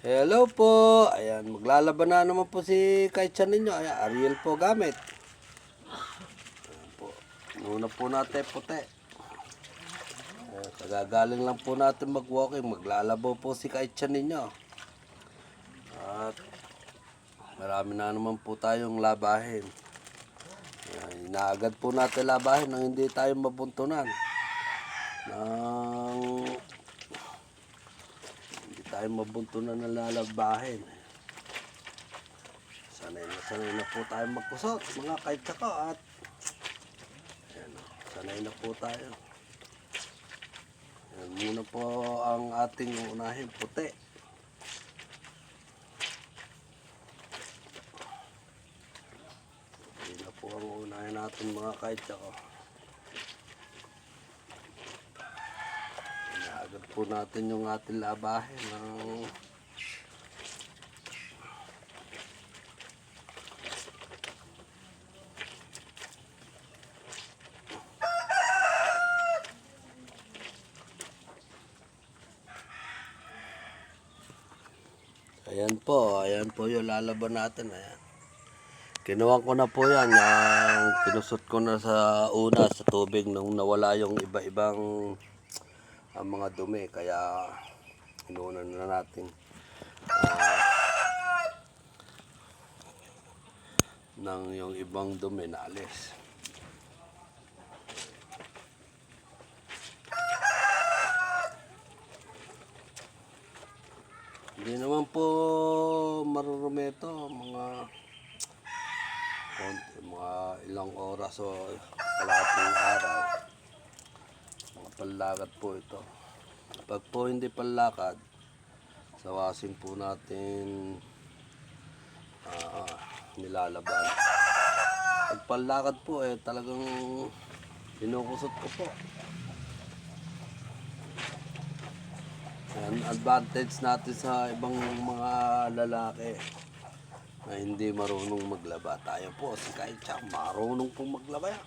Hello po. Ayan, maglalaban na naman po si Kaitchan ninyo. Ayan, Ariel po gamit. Ayan po. Muna po natin puti. Ayan, kagagaling lang po natin mag-walking. Maglalabo po si Kaitchan ninyo. At marami na naman po tayong labahin. Ayan, inaagad po natin labahin nang hindi tayo mabuntunan. Tayo mabuntunan ng lalabahin. Sanay na po tayo magkusot mga kaitsako at ayan, sanay na po tayo. Ayan, muna po ang ating unahin puti. Ayan na po ang unahin natin mga kaitsako. Agad po natin yung ating labahin ng ayan po yung lalaban natin. Ayan. Kinuha ko na po yan. Kinusot ko na sa una sa tubig nung nawala yung iba-ibang mga dumi, kaya inuuna na natin nang yung ibang dumi na alis. Hindi naman po marurumi ito, mga ilang oras o kalahating araw. Mga panlakad po ito. Pag po hindi panlakad, sawasin po natin nilalaban. Pag panlakad po talagang kinukusot ko po. Yan, advantage natin sa ibang mga lalaki na hindi marunong maglaba. Tayo po si Kaitchan, marunong po maglaba yan.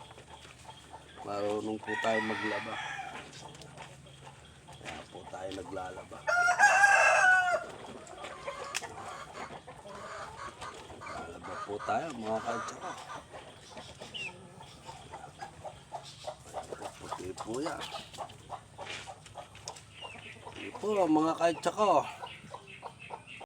Marunong po tayo maglaba. Kaya po tayo naglalaba. Naglalaba po tayo mga Kaitchan. Puti po yan. Puti po mga Kaitchan.